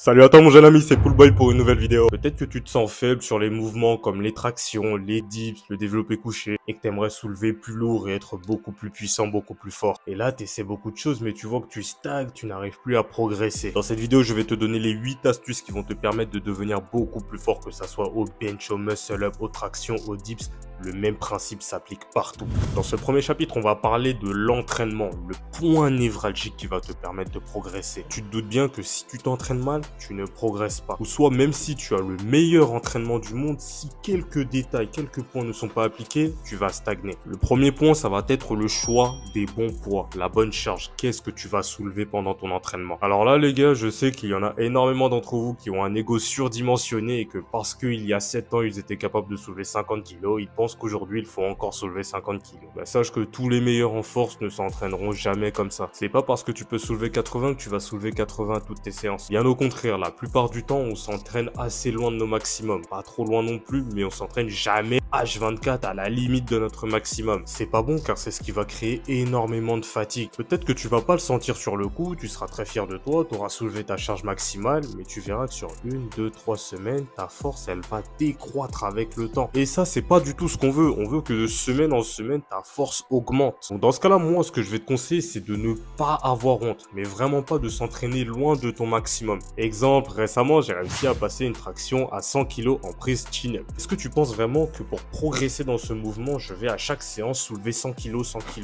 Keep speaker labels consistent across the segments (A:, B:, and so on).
A: Salut à toi mon jeune ami, c'est Poolboy pour une nouvelle vidéo. Peut-être que tu te sens faible sur les mouvements comme les tractions, les dips, le développé couché et que tu aimerais soulever plus lourd et être beaucoup plus puissant, beaucoup plus fort. Et là, tu essaies beaucoup de choses mais tu vois que tu stagnes, tu n'arrives plus à progresser. Dans cette vidéo, je vais te donner les 8 astuces qui vont te permettre de devenir beaucoup plus fort, que ça soit au bench, au muscle up, aux tractions, aux dips. Le même principe s'applique partout. Dans ce premier chapitre, on va parler de l'entraînement, le point névralgique qui va te permettre de progresser. Tu te doutes bien que si tu t'entraînes mal, tu ne progresses pas. Ou soit même si tu as le meilleur entraînement du monde, si quelques détails, quelques points ne sont pas appliqués, tu vas stagner. Le premier point, ça va être le choix des bons poids, la bonne charge. Qu'est-ce que tu vas soulever pendant ton entraînement? Alors là, les gars, je sais qu'il y en a énormément d'entre vous qui ont un ego surdimensionné et que parce qu'il y a 7 ans, ils étaient capables de soulever 50 kilos, ils pensent qu'aujourd'hui, il faut encore soulever 50 kilos. Bah, sache que tous les meilleurs en force ne s'entraîneront jamais comme ça. C'est pas parce que tu peux soulever 80 que tu vas soulever 80 à toutes tes séances. Bien au contraire, la plupart du temps, on s'entraîne assez loin de nos maximums. Pas trop loin non plus, mais on s'entraîne jamais H24 à la limite de notre maximum. C'est pas bon car c'est ce qui va créer énormément de fatigue. Peut-être que tu vas pas le sentir sur le coup, tu seras très fier de toi, tu auras soulevé ta charge maximale, mais tu verras que sur 1, 2, 3 semaines, ta force, elle va décroître avec le temps. Et ça, c'est pas du tout ce qu'on veut. On veut que de semaine en semaine, ta force augmente. Donc dans ce cas-là, moi, ce que je vais te conseiller, c'est de ne pas avoir honte, mais vraiment pas de s'entraîner loin de ton maximum. Exemple, récemment, j'ai réussi à passer une traction à 100 kg en prise chin-up. Est-ce que tu penses vraiment que pour progresser dans ce mouvement, je vais à chaque séance soulever 100 kg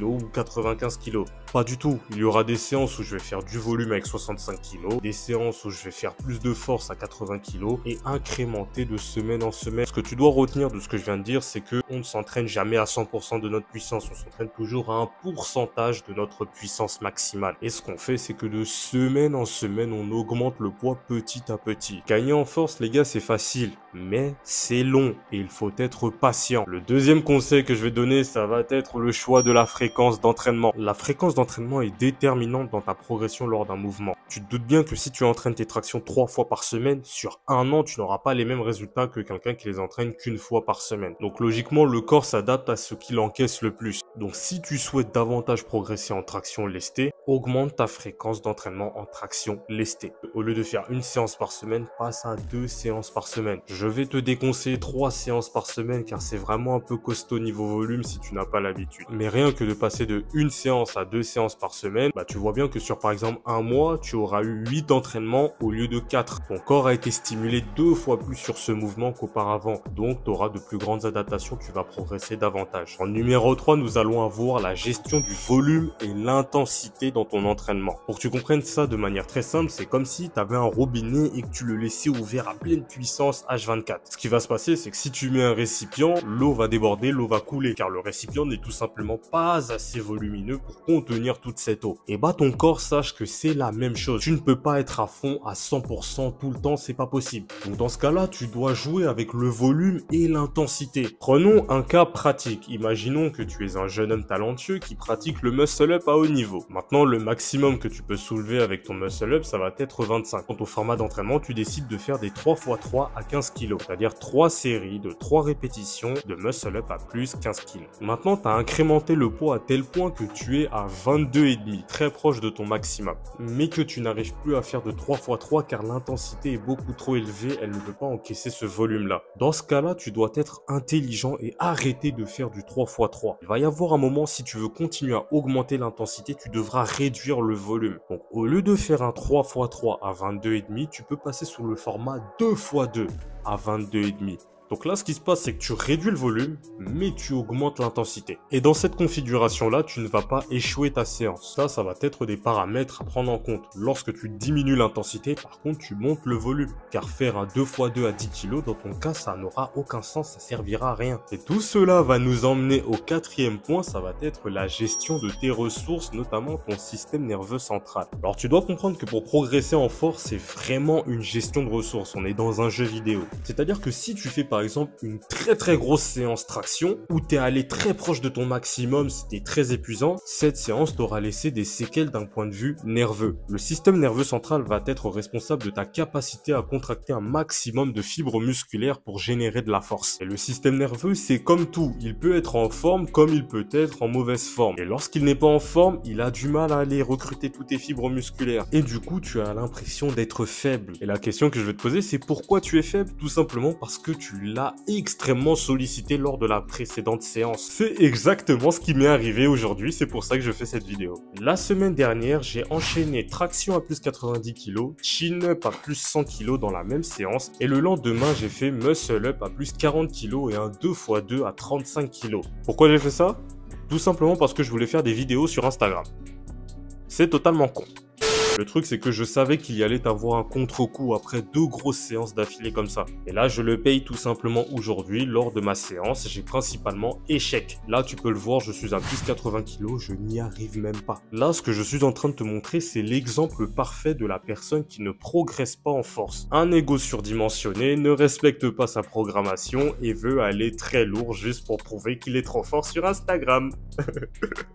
A: ou 95 kg? Pas du tout. Il y aura des séances où je vais faire du volume avec 65 kg, des séances où je vais faire plus de force à 80 kg et incrémenter de semaine en semaine. Ce que tu dois retenir de ce que je viens de dire, c'est que on ne s'entraîne jamais à 100% de notre puissance. On s'entraîne toujours à un pourcentage de notre puissance maximale. Et ce qu'on fait, c'est que de semaine en semaine, on augmente le poids petit à petit. Gagner en force, les gars, c'est facile, mais c'est long et il faut être patient. Le deuxième conseil que je vais donner, ça va être le choix de la fréquence d'entraînement. La fréquence d'entraînement est déterminante dans ta progression lors d'un mouvement. Tu te doutes bien que si tu entraînes tes tractions 3 fois par semaine, sur un an, tu n'auras pas les mêmes résultats que quelqu'un qui les entraîne qu'une fois par semaine. Donc logiquement, le corps s'adapte à ce qu'il encaisse le plus. Donc si tu souhaites davantage progresser en traction lestée, augmente ta fréquence d'entraînement en traction lestée. Au lieu de faire une séance par semaine, passe à 2 séances par semaine. Je vais te déconseiller 3 séances par semaine car c'est vraiment un peu costaud niveau volume si tu n'as pas l'habitude. Mais rien que de passer de 1 séance à 2 séances par semaine, bah tu vois bien que sur par exemple un mois, tu auras eu 8 entraînements au lieu de 4. Ton corps a été stimulé 2 fois plus sur ce mouvement qu'auparavant. Donc tu auras de plus grandes adaptations, tu vas progresser davantage. En numéro 3, nous allons avoir la gestion du volume et l'intensité dans ton entraînement. Pour que tu comprennes ça de manière très simple, c'est comme si tu avais un robinet et que tu le laissais ouvert à pleine puissance H24. Ce qui va se passer, c'est que si tu mets un récipient, l'eau va déborder, l'eau va couler, car le récipient n'est tout simplement pas assez volumineux pour contenir toute cette eau. Et bah ton corps sache que c'est la même chose. Tu ne peux pas être à fond à 100% tout le temps, c'est pas possible. Donc dans ce cas-là, tu dois jouer avec le volume et l'intensité. Prenons un cas pratique. Imaginons que tu es un jeune homme talentueux qui pratique le muscle up à haut niveau. Maintenant, le maximum que tu peux soulever avec ton muscle up, ça va être 25. Quant au format d'entraînement, tu décides de faire des 3x3 à 15 kg, c'est-à-dire 3 séries de 3 répétitions de muscle up à plus 15 kg. Maintenant, tu as incrémenté le poids à tel point que tu es à 22,5, très proche de ton maximum, mais que tu n'arrives plus à faire de 3x3 car l'intensité est beaucoup trop élevée, elle ne peut pas encaisser ce volume-là. Dans ce cas-là, tu dois être intelligent et arrêter de faire du 3x3. Il va y avoir un moment, si tu veux continuer à augmenter l'intensité, tu devras réduire le volume. Donc, au lieu de faire un 3x3 à 22,5, tu peux passer sur le format 2x2 à 22,5. Donc là, ce qui se passe, c'est que tu réduis le volume, mais tu augmentes l'intensité. Et dans cette configuration-là, tu ne vas pas échouer ta séance. Ça va être des paramètres à prendre en compte. Lorsque tu diminues l'intensité, par contre, tu montes le volume. Car faire un 2x2 à 10 kg, dans ton cas, ça n'aura aucun sens, ça servira à rien. Et tout cela va nous emmener au quatrième point, ça va être la gestion de tes ressources, notamment ton système nerveux central. Alors tu dois comprendre que pour progresser en force, c'est vraiment une gestion de ressources. On est dans un jeu vidéo. C'est-à-dire que si tu fais par exemple une très grosse séance traction où tu es allé très proche de ton maximum, c'était très épuisant, cette séance t'aura laissé des séquelles d'un point de vue nerveux. Le système nerveux central va être responsable de ta capacité à contracter un maximum de fibres musculaires pour générer de la force. Et le système nerveux, c'est comme tout, il peut être en forme comme il peut être en mauvaise forme. Et lorsqu'il n'est pas en forme, il a du mal à aller recruter toutes tes fibres musculaires. Et du coup, tu as l'impression d'être faible. Et la question que je vais te poser, c'est pourquoi tu es faible? Tout simplement parce que tu l'as extrêmement sollicité lors de la précédente séance. C'est exactement ce qui m'est arrivé aujourd'hui, c'est pour ça que je fais cette vidéo. La semaine dernière, j'ai enchaîné traction à plus 90 kg, chin-up à plus 100 kg dans la même séance, et le lendemain, j'ai fait muscle-up à plus 40 kg et un 2x2 à 35 kg. Pourquoi j'ai fait ça? Tout simplement parce que je voulais faire des vidéos sur Instagram. C'est totalement con. Le truc, c'est que je savais qu'il y allait avoir un contre-coup après 2 grosses séances d'affilée comme ça. Et là, je le paye tout simplement aujourd'hui. Lors de ma séance, j'ai principalement échec. Là, tu peux le voir, je suis à plus 80 kg, je n'y arrive même pas. Là, ce que je suis en train de te montrer, c'est l'exemple parfait de la personne qui ne progresse pas en force. Un ego surdimensionné, ne respecte pas sa programmation et veut aller très lourd juste pour prouver qu'il est trop fort sur Instagram.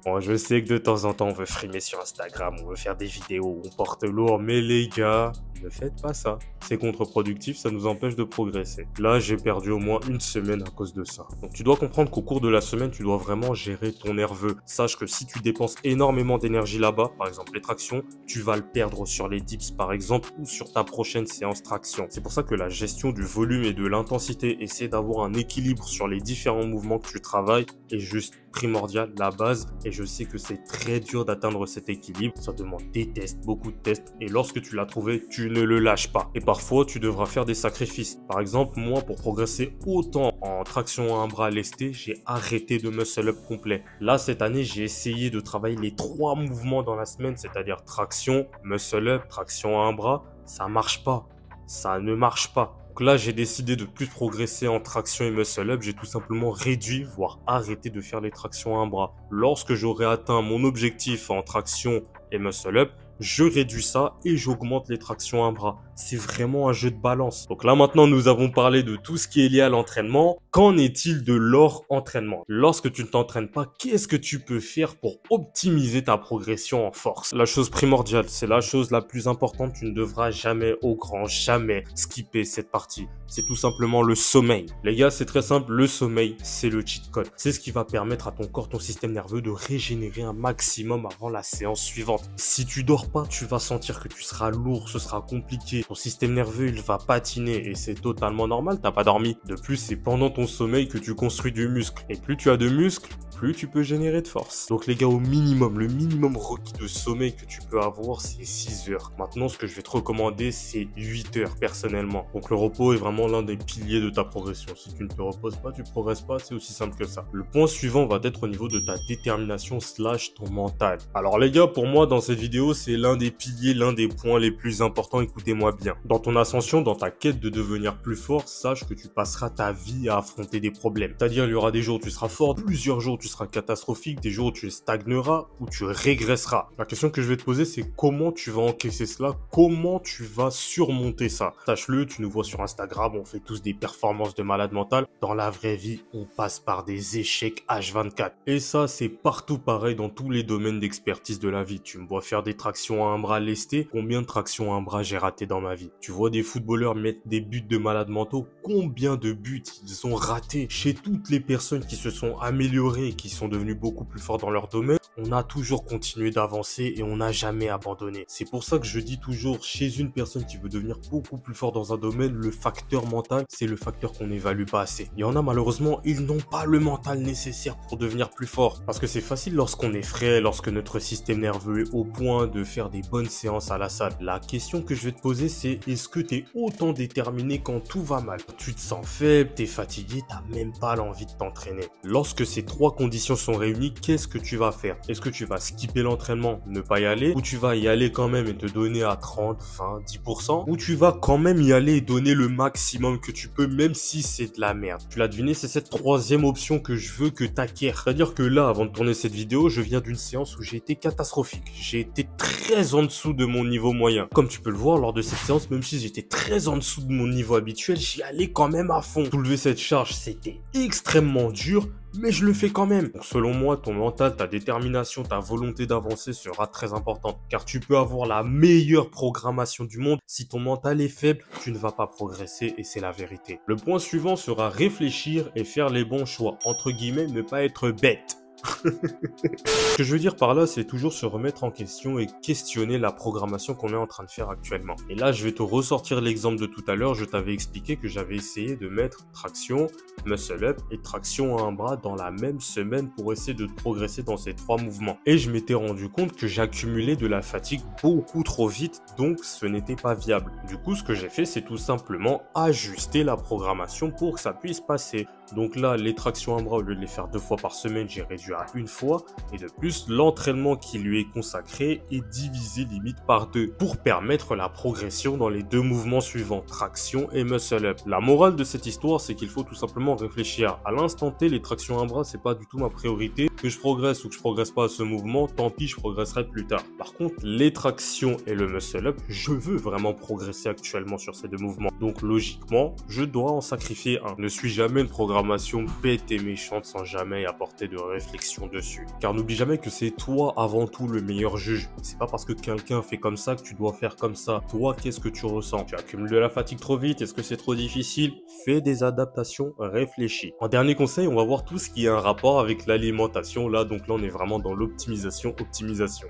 A: Bon, je sais que de temps en temps, on veut frimer sur Instagram, on veut faire des vidéos, on porte lourd, mais les gars, ne faites pas ça. C'est contre-productif, ça nous empêche de progresser. Là, j'ai perdu au moins une semaine à cause de ça. Donc, tu dois comprendre qu'au cours de la semaine, tu dois vraiment gérer ton nerveux. Sache que si tu dépenses énormément d'énergie là-bas, par exemple les tractions, tu vas le perdre sur les dips, par exemple, ou sur ta prochaine séance traction. C'est pour ça que la gestion du volume et de l'intensité, essaie d'avoir un équilibre sur les différents mouvements que tu travailles, est juste primordial, la base. Et je sais que c'est très dur d'atteindre cet équilibre. Ça demande des tests, beaucoup de tests. Et lorsque tu l'as trouvé, tu ne le lâches pas. Et parfois, tu devras faire des sacrifices. Par exemple, moi, pour progresser autant en traction à un bras lesté, j'ai arrêté de muscle-up complet. Là, cette année, j'ai essayé de travailler les 3 mouvements dans la semaine, c'est-à-dire traction, muscle-up, traction à un bras. Ça marche pas. Ça ne marche pas. Donc là, j'ai décidé de plus progresser en traction et muscle-up. J'ai tout simplement réduit, voire arrêté de faire les tractions à un bras. Lorsque j'aurai atteint mon objectif en traction et muscle-up, je réduis ça et j'augmente les tractions à un bras. C'est vraiment un jeu de balance. Donc là maintenant, nous avons parlé de tout ce qui est lié à l'entraînement. Qu'en est-il de l'hors entraînement? Lorsque tu ne t'entraînes pas, qu'est-ce que tu peux faire pour optimiser ta progression en force? La chose primordiale, c'est la chose la plus importante. Tu ne devras jamais, au grand jamais, skipper cette partie. C'est tout simplement le sommeil. Les gars, c'est très simple. Le sommeil, c'est le cheat code. C'est ce qui va permettre à ton corps, ton système nerveux de régénérer un maximum avant la séance suivante. Si tu dors pas, tu vas sentir que tu seras lourd, ce sera compliqué. Ton système nerveux, il va patiner et c'est totalement normal, t'as pas dormi. De plus, c'est pendant ton sommeil que tu construis du muscle. Et plus tu as de muscles, plus tu peux générer de force. Donc les gars, au minimum, le minimum requis de sommeil que tu peux avoir, c'est 6 heures. Maintenant, ce que je vais te recommander, c'est 8 heures personnellement. Donc le repos est vraiment l'un des piliers de ta progression. Si tu ne te reposes pas, tu progresses pas, c'est aussi simple que ça. Le point suivant va être au niveau de ta détermination / ton mental. Alors les gars, pour moi, dans cette vidéo, c'est l'un des piliers, l'un des points les plus importants, écoutez-moi bien. Dans ton ascension, dans ta quête de devenir plus fort, sache que tu passeras ta vie à affronter des problèmes. C'est-à-dire, il y aura des jours où tu seras fort, plusieurs jours où tu seras catastrophique, des jours où tu stagneras, où tu régresseras. La question que je vais te poser, c'est comment tu vas encaisser cela, comment tu vas surmonter ça. Sache-le, tu nous vois sur Instagram, on fait tous des performances de malade mental. Dans la vraie vie, on passe par des échecs H24. Et ça, c'est partout pareil dans tous les domaines d'expertise de la vie. Tu me vois faire des tractions à un bras lesté, combien de tractions à un bras j'ai raté dans ma vie? Tu vois des footballeurs mettre des buts de malades mentaux, combien de buts ils ont ratés? Chez toutes les personnes qui se sont améliorées et qui sont devenues beaucoup plus fortes dans leur domaine, on a toujours continué d'avancer et on n'a jamais abandonné. C'est pour ça que je dis toujours, chez une personne qui veut devenir beaucoup plus fort dans un domaine, le facteur mental, c'est le facteur qu'on n'évalue pas assez. Il y en a malheureusement, ils n'ont pas le mental nécessaire pour devenir plus fort. Parce que c'est facile lorsqu'on est frais, lorsque notre système nerveux est au point de faire des bonnes séances à la salle. La question que je vais te poser, c'est est-ce que tu es autant déterminé quand tout va mal? Tu te sens faible, tu es fatigué, tu n'as même pas l'envie de t'entraîner. Lorsque ces 3 conditions sont réunies, qu'est-ce que tu vas faire? Est-ce que tu vas skipper l'entraînement, ne pas y aller, ou tu vas y aller quand même et te donner à 30, 20, 10%, ou tu vas quand même y aller et donner le maximum que tu peux, même si c'est de la merde. Tu l'as deviné, c'est cette troisième option que je veux que tu acquières. C'est-à-dire que là, avant de tourner cette vidéo, je viens d'une séance où j'ai été catastrophique. J'ai été très en dessous de mon niveau moyen. Comme tu peux le voir, lors de cette séance, même si j'étais très en dessous de mon niveau habituel, j'y allais quand même à fond. Soulever cette charge, c'était extrêmement dur, mais je le fais quand même. Donc selon moi, ton mental, ta détermination, ta volonté d'avancer sera très importante. Car tu peux avoir la meilleure programmation du monde. Si ton mental est faible, tu ne vas pas progresser et c'est la vérité. Le point suivant sera réfléchir et faire les bons choix. Entre guillemets, ne pas être bête. Ce que je veux dire par là, c'est toujours se remettre en question et questionner la programmation qu'on est en train de faire actuellement. Et là, je vais te ressortir l'exemple de tout à l'heure. Je t'avais expliqué que j'avais essayé de mettre traction, muscle up et traction à un bras dans la même semaine pour essayer de progresser dans ces trois mouvements. Et je m'étais rendu compte que j'accumulais de la fatigue beaucoup trop vite, donc ce n'était pas viable. Du coup, ce que j'ai fait, c'est tout simplement ajuster la programmation pour que ça puisse passer. Donc là, les tractions à bras, au lieu de les faire 2 fois par semaine, j'ai réduit à 1 fois. Et de plus, l'entraînement qui lui est consacré est divisé limite par 2 pour permettre la progression dans les 2 mouvements suivants, traction et muscle up. La morale de cette histoire, c'est qu'il faut tout simplement réfléchir. À l'instant T, les tractions à bras, c'est pas du tout ma priorité. Que je progresse ou que je progresse pas à ce mouvement, tant pis, je progresserai plus tard. Par contre, les tractions et le muscle up, je veux vraiment progresser actuellement sur ces 2 mouvements. Donc logiquement, je dois en sacrifier un. Ne suis jamais une programmation bête et méchante sans jamais apporter de réflexion dessus. Car n'oublie jamais que c'est toi avant tout le meilleur juge. C'est pas parce que quelqu'un fait comme ça que tu dois faire comme ça. Toi, qu'est-ce que tu ressens? Tu accumules de la fatigue trop vite? Est-ce que c'est trop difficile? Fais des adaptations, réfléchis. En dernier conseil, on va voir tout ce qui a un rapport avec l'alimentation. Là, donc là, on est vraiment dans l'optimisation.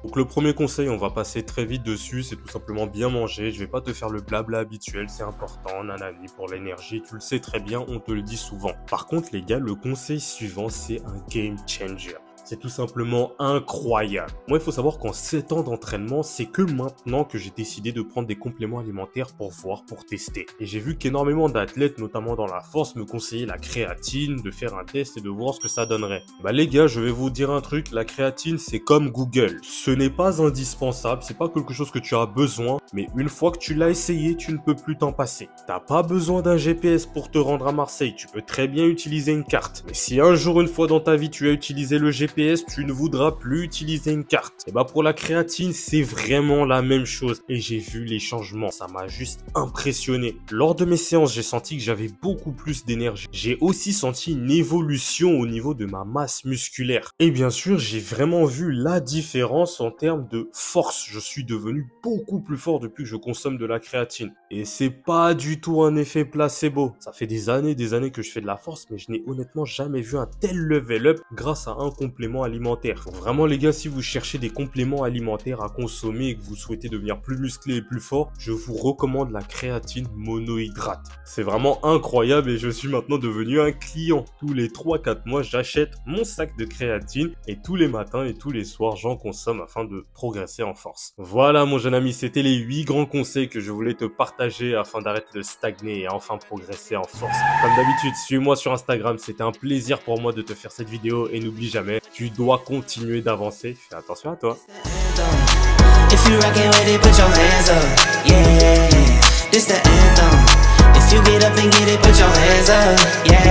A: Donc le premier conseil, on va passer très vite dessus, c'est tout simplement bien manger. Je vais pas te faire le blabla habituel, c'est important, nanani, pour l'énergie. Tu le sais très bien, on te le dit souvent. Par contre, les gars, le conseil suivant, c'est un game changer. C'est tout simplement incroyable. Moi, il faut savoir qu'en 7 ans d'entraînement, c'est que maintenant que j'ai décidé de prendre des compléments alimentaires pour voir, pour tester. Et j'ai vu qu'énormément d'athlètes, notamment dans la force, me conseillaient la créatine, de faire un test et de voir ce que ça donnerait. Bah les gars, je vais vous dire un truc, la créatine, c'est comme Google. Ce n'est pas indispensable, c'est pas quelque chose que tu as besoin, mais une fois que tu l'as essayé, tu ne peux plus t'en passer. T'as pas besoin d'un GPS pour te rendre à Marseille, tu peux très bien utiliser une carte. Mais si un jour, une fois dans ta vie, tu as utilisé le GPS, tu ne voudras plus utiliser une carte. Et bah pour la créatine, c'est vraiment la même chose. Et j'ai vu les changements, ça m'a juste impressionné. Lors de mes séances, j'ai senti que j'avais beaucoup plus d'énergie. J'ai aussi senti une évolution au niveau de ma masse musculaire. Et bien sûr, j'ai vraiment vu la différence en termes de force. Je suis devenu beaucoup plus fort depuis que je consomme de la créatine. Et c'est pas du tout un effet placebo. Ça fait des années que je fais de la force, mais je n'ai honnêtement jamais vu un tel level up grâce à un complément alimentaire. Donc vraiment les gars, si vous cherchez des compléments alimentaires à consommer et que vous souhaitez devenir plus musclé et plus fort, je vous recommande la créatine monohydrate. C'est vraiment incroyable et je suis maintenant devenu un client. Tous les 3-4 mois, j'achète mon sac de créatine et tous les matins et tous les soirs, j'en consomme afin de progresser en force. Voilà mon jeune ami, c'était les 8 grands conseils que je voulais te partager afin d'arrêter de stagner et enfin progresser en force. Comme d'habitude, suis-moi sur Instagram, c'était un plaisir pour moi de te faire cette vidéo et n'oublie jamais, tu dois continuer d'avancer. Fais attention à toi. If you rockin' with it, put your hands up. Yeah, this the anthem. If you get up and get it, put your hands up. Yeah.